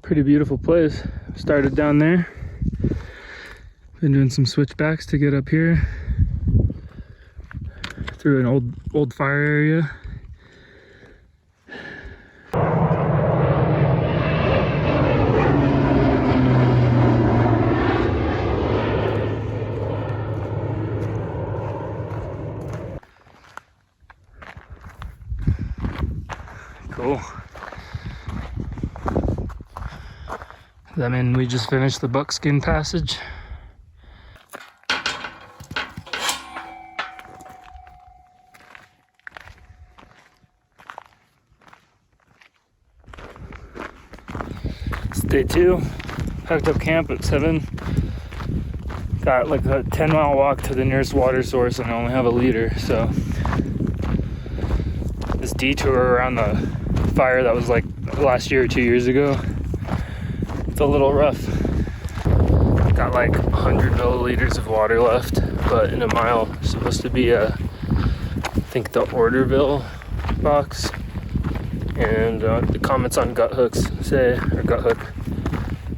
Pretty beautiful place. Started down there. Been doing some switchbacks to get up here through an old fire area. Cool. I mean, we just finished the Buckskin Passage. It's day 2. Packed up camp at 7. Got like a 10-mile walk to the nearest water source, and I only have a liter, so this detour around the fire that was like last year or 2 years ago, it's a little rough. Got like 100 milliliters of water left, but in a mile it's supposed to be I think the Orderville box. And the comments on Gut Hook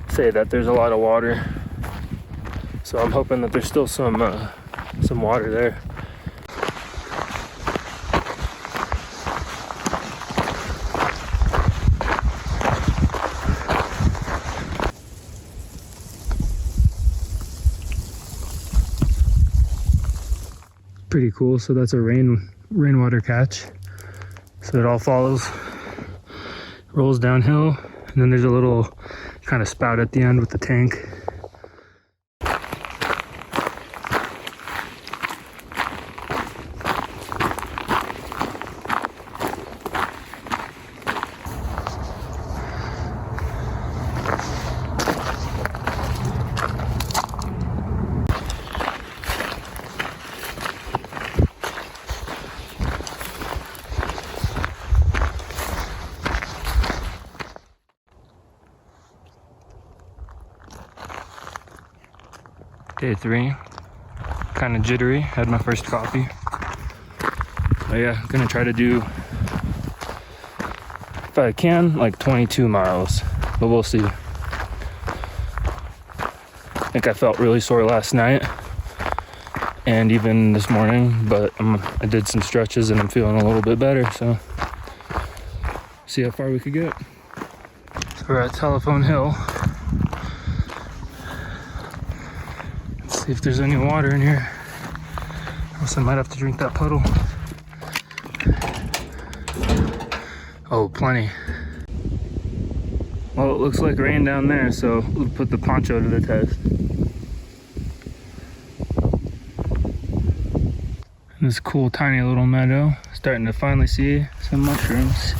say that there's a lot of water, so I'm hoping that there's still some water there. Pretty cool. So that's a rainwater catch. So it all rolls downhill, and then there's a little kind of spout at the end with the tank. Day 3, kind of jittery, had my first coffee. But yeah, I'm gonna try to do, if I can, like 22 miles, but we'll see. I think I felt really sore last night and even this morning, but I did some stretches and I'm feeling a little bit better, so see how far we could get. So we're at Telephone Hill. See if there's any water in here, else I might have to drink that puddle. Oh, plenty. Well, it looks like rain down there, so we'll put the poncho to the test. In this cool tiny little meadow, starting to finally see some mushrooms.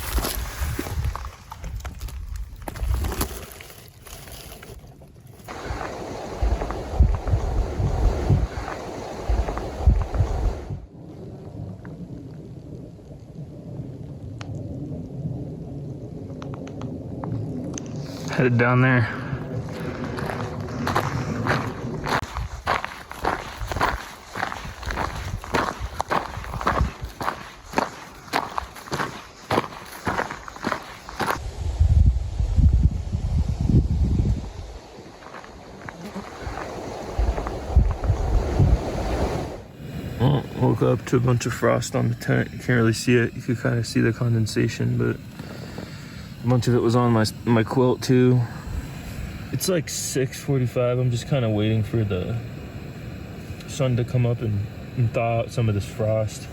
Headed down there. Well, woke up to a bunch of frost on the tent. You can't really see it. You could kind of see the condensation, but a bunch of it was on my quilt too. It's like 6:45. I'm just kind of waiting for the sun to come up and thaw out some of this frost.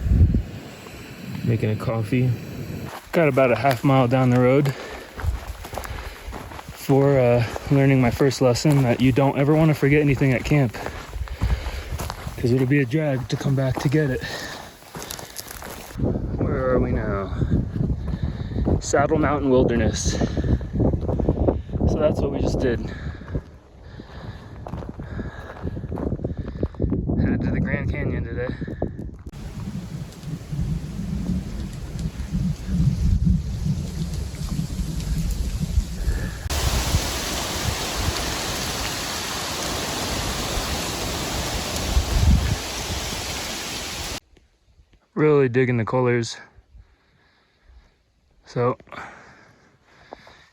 Making a coffee. Got about a half mile down the road for learning my first lesson that you don't ever want to forget anything at camp, because it'll be a drag to come back to get it. Where are we now? Saddle Mountain Wilderness. So that's what we just did. Headed to the Grand Canyon today. Really digging the colors. So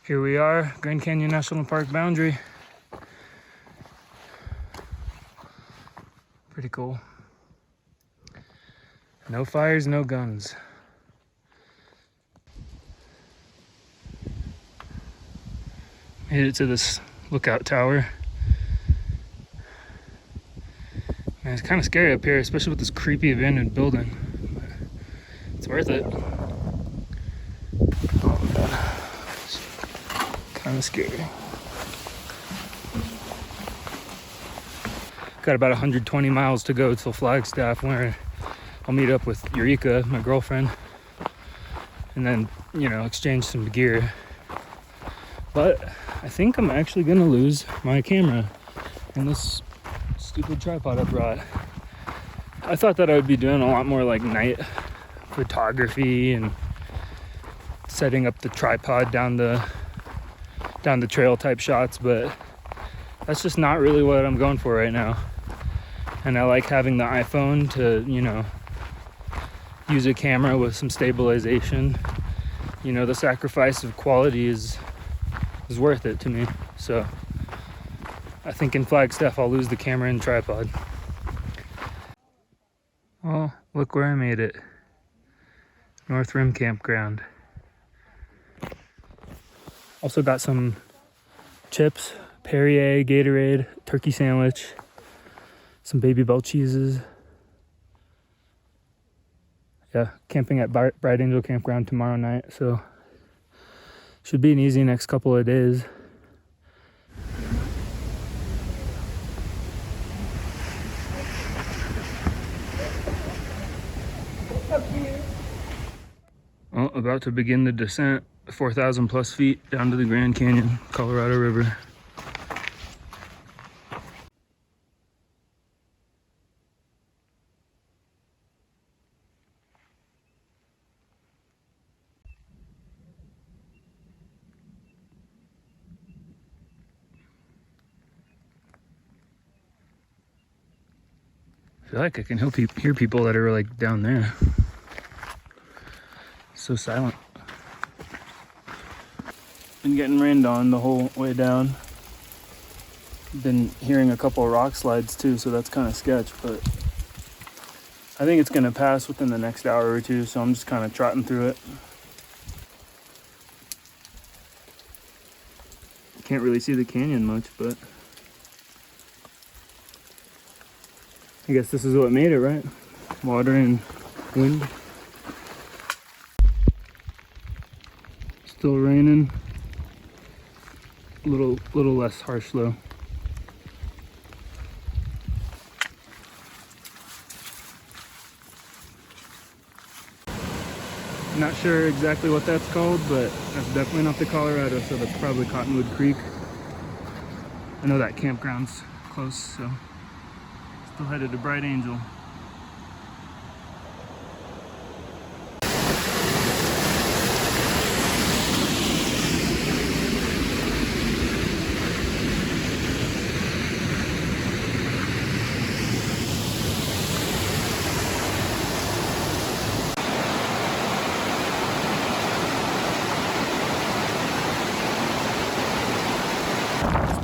if Here we are, Grand Canyon National Park boundary. Pretty cool. No fires, no guns. Made it to this lookout tower. Man, it's kind of scary up here, especially with this creepy abandoned building. But it's worth it. Oh man, it's kind of scary. Got about 120 miles to go till Flagstaff, where I'll meet up with Eureka, my girlfriend, and then, you know, exchange some gear. But I think I'm actually gonna lose my camera and this stupid tripod I brought. I thought that I would be doing a lot more like night photography and setting up the tripod down the trail type shots, but that's just not really what I'm going for right now. And I like having the iPhone to, you know, use a camera with some stabilization. You know, the sacrifice of quality is worth it to me. So I think in Flagstaff I'll lose the camera and tripod. Oh, look where I made it. North Rim Campground. Also got some chips, Perrier, Gatorade, turkey sandwich, some Baby Bell cheeses. Yeah, camping at Bright Angel Campground tomorrow night, so should be an easy next couple of days. Well, about to begin the descent, 4,000 plus feet down to the Grand Canyon, Colorado River. I feel like I can hear people that are like down there. So silent. Been getting rained on the whole way down. Been hearing a couple of rock slides too, so that's kind of sketch, but I think it's gonna pass within the next hour or two, so I'm just kind of trotting through it. Can't really see the canyon much, but I guess this is what made it, right? Water and wind. Still raining. A little less harsh though. Not sure exactly what that's called, but that's definitely not the Colorado, so that's probably Cottonwood Creek. I know that campground's close, so still headed to Bright Angel.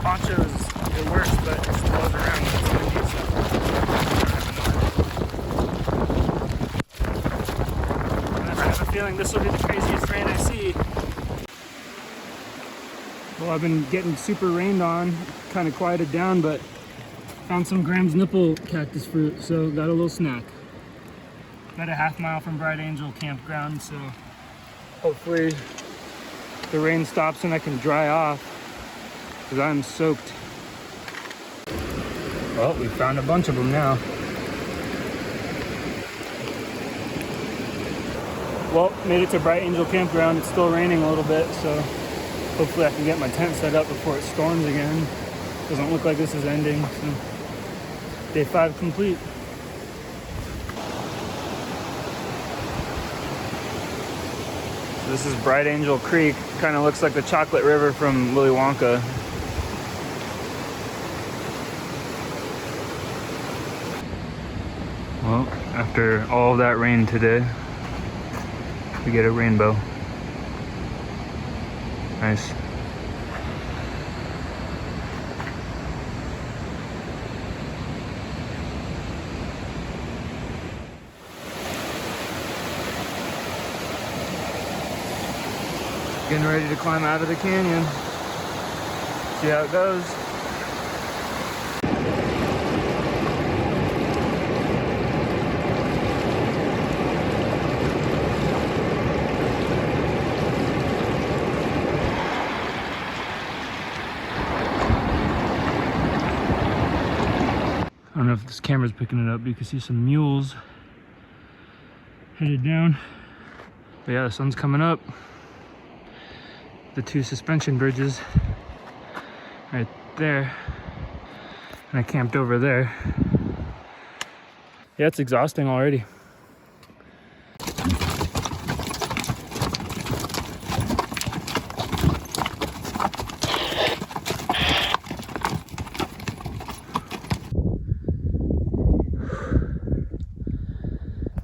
Ponchos, it works, but it blows around when it's windy, so I have a feeling this will be the craziest rain I see. Well, I've been getting super rained on, kind of quieted down, but found some Graham's nipple cactus fruit, so got a little snack. About a half mile from Bright Angel Campground, so hopefully the rain stops and I can dry off, because I'm soaked. Well, we found a bunch of them now. Well, made it to Bright Angel Campground. It's still raining a little bit, so hopefully I can get my tent set up before it storms again. Doesn't look like this is ending, so day 5 complete. So this is Bright Angel Creek. Kind of looks like the chocolate river from Willy Wonka. Well, after all of that rain today, we get a rainbow. Nice. Getting ready to climb out of the canyon. See how it goes. I don't know if this camera's picking it up, but you can see some mules headed down. But yeah, the sun's coming up. The two suspension bridges right there. And I camped over there. Yeah, it's exhausting already.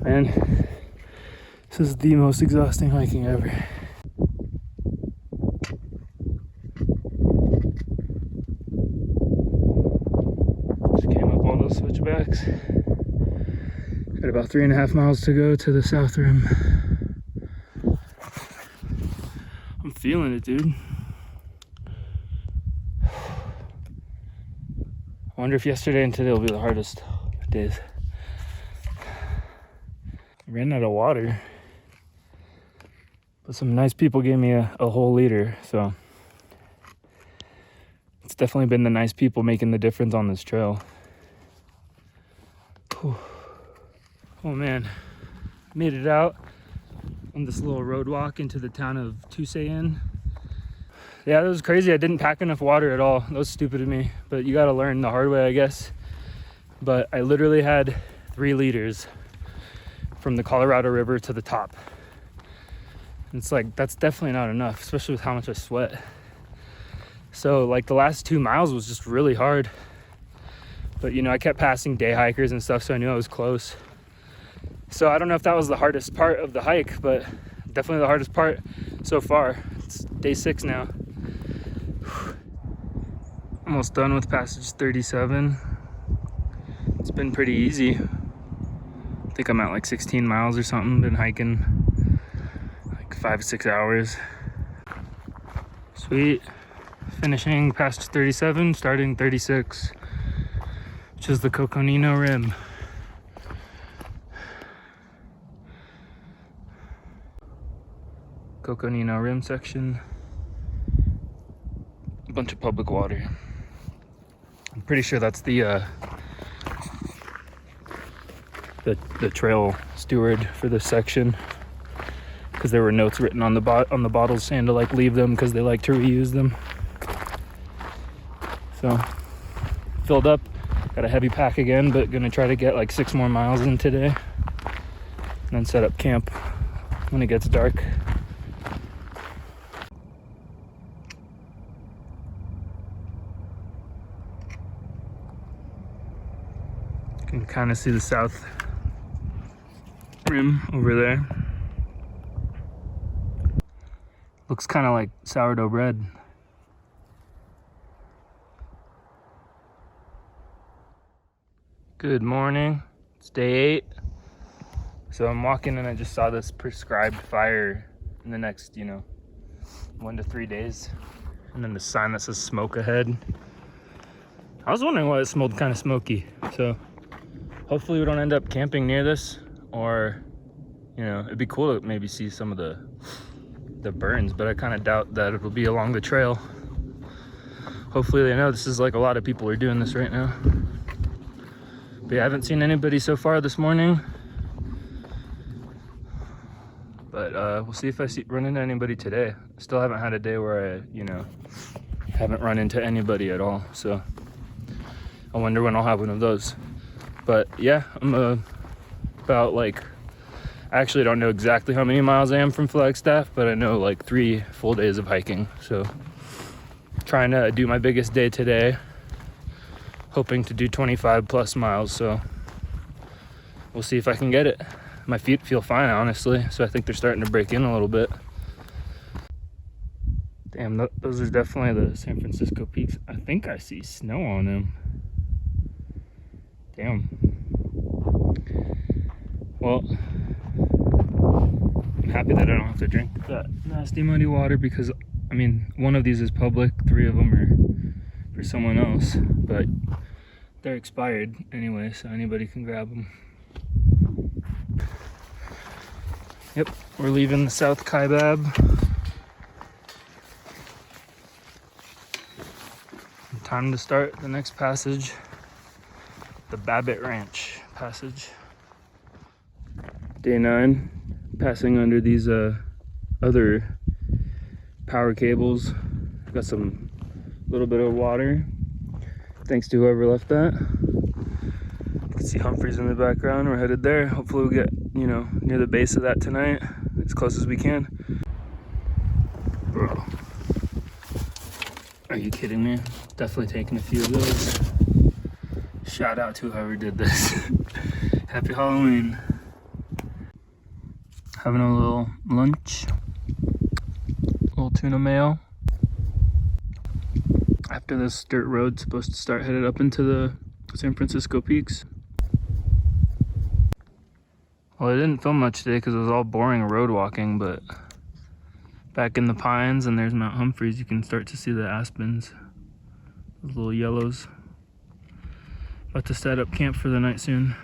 Man, this is the most exhausting hiking ever. Just came up all those switchbacks. Got about 3.5 miles to go to the south rim. I'm feeling it, dude. I wonder if yesterday and today will be the hardest days. Ran out of water, but some nice people gave me a whole liter, so it's definitely been the nice people making the difference on this trail. Whew. Oh man, made it out on this little road walk into the town of Tusayan. Yeah, that was crazy. I didn't pack enough water at all. That was stupid of me, but you gotta learn the hard way, I guess. But I literally had 3 liters from the Colorado River to the top. It's like, that's definitely not enough, especially with how much I sweat. So like the last 2 miles was just really hard. But you know, I kept passing day hikers and stuff, so I knew I was close. So I don't know if that was the hardest part of the hike, but definitely the hardest part so far. It's day 6 now. Almost done with passage 37. It's been pretty easy. I think I'm at like 16 miles or something. Been hiking like 5-6 hours. Sweet. Finishing past 37, starting 36, which is the Coconino Rim. Coconino Rim section. A bunch of public water. I'm pretty sure that's the trail steward for this section, because there were notes written on the bottles saying to like leave them because they like to reuse them. So filled up, got a heavy pack again, but gonna try to get like 6 more miles in today and then set up camp when it gets dark. You can kind of see the south rim over there. Looks kind of like sourdough bread. Good morning. It's day 8. So I'm walking and I just saw this prescribed fire in the next, 1 to 3 days. And then the sign that says smoke ahead. I was wondering why it smelled kind of smoky. So hopefully we don't end up camping near this, or it'd be cool to maybe see some of the burns, but I kind of doubt that it'll be along the trail. Hopefully they know this is like a lot of people are doing this right now. But yeah, I haven't seen anybody so far this morning, but we'll see if I run into anybody today. Still haven't had a day where I haven't run into anybody at all, so I wonder when I'll have one of those. But yeah, I'm about I actually don't know exactly how many miles I am from Flagstaff, but I know like 3 full days of hiking. So trying to do my biggest day today, hoping to do 25 plus miles. So we'll see if I can get it. My feet feel fine, honestly, so I think they're starting to break in a little bit. Damn, those are definitely the San Francisco peaks. I think I see snow on them. Damn. Well, I'm happy that I don't have to drink that nasty muddy water because, I mean, one of these is public, 3 of them are for someone else, but they're expired anyway, so anybody can grab them. Yep, we're leaving the South Kaibab. Time to start the next passage, the Babbitt Ranch passage. Day 9, passing under these other power cables. Got some little bit of water, thanks to whoever left that. You can see Humphreys in the background. We're headed there. Hopefully we'll get, you know, near the base of that tonight, as close as we can. Bro, are you kidding me? Definitely taking a few of those. Shout out to whoever did this. Happy Halloween. Having a little lunch, little tuna mayo. After this dirt road, supposed to start headed up into the San Francisco peaks. Well, I didn't film much today because it was all boring road walking, but back in the pines, and there's Mount Humphreys, you can start to see the aspens, those little yellows. About to set up camp for the night soon.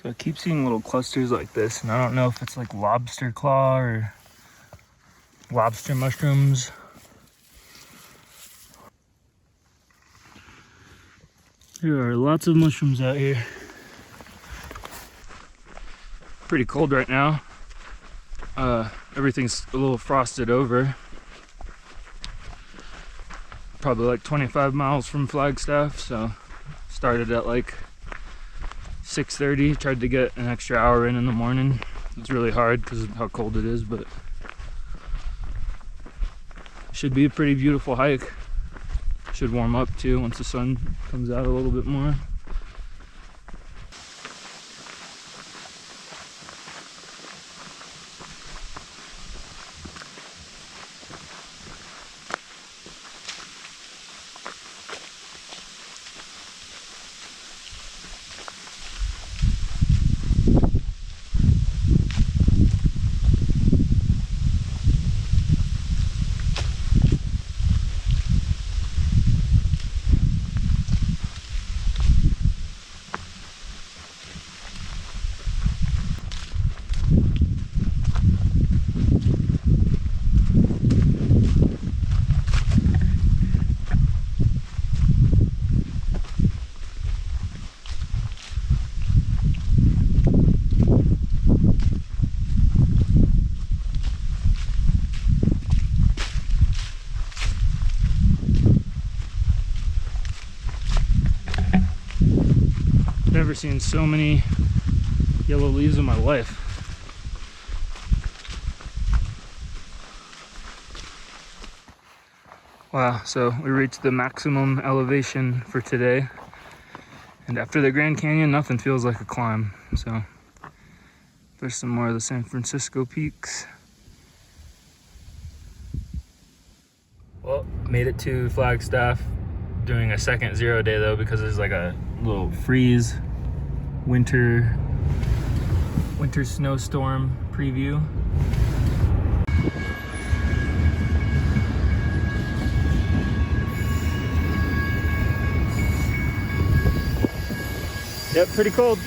So I keep seeing little clusters like this, and I don't know if it's like lobster claw or lobster mushrooms. There are lots of mushrooms out here. Pretty cold right now. Everything's a little frosted over. Probably like 25 miles from Flagstaff, so started at like 6:30, tried to get an extra hour in the morning. It's really hard because of how cold it is, but should be a pretty beautiful hike. Should warm up too once the sun comes out a little bit more. Never seen so many yellow leaves in my life. Wow, so we reached the maximum elevation for today. And after the Grand Canyon, nothing feels like a climb. So there's some more of the San Francisco peaks. Well, made it to Flagstaff. Doing a second 0 day though, because there's like a little freeze winter snowstorm preview. Yep, pretty cold.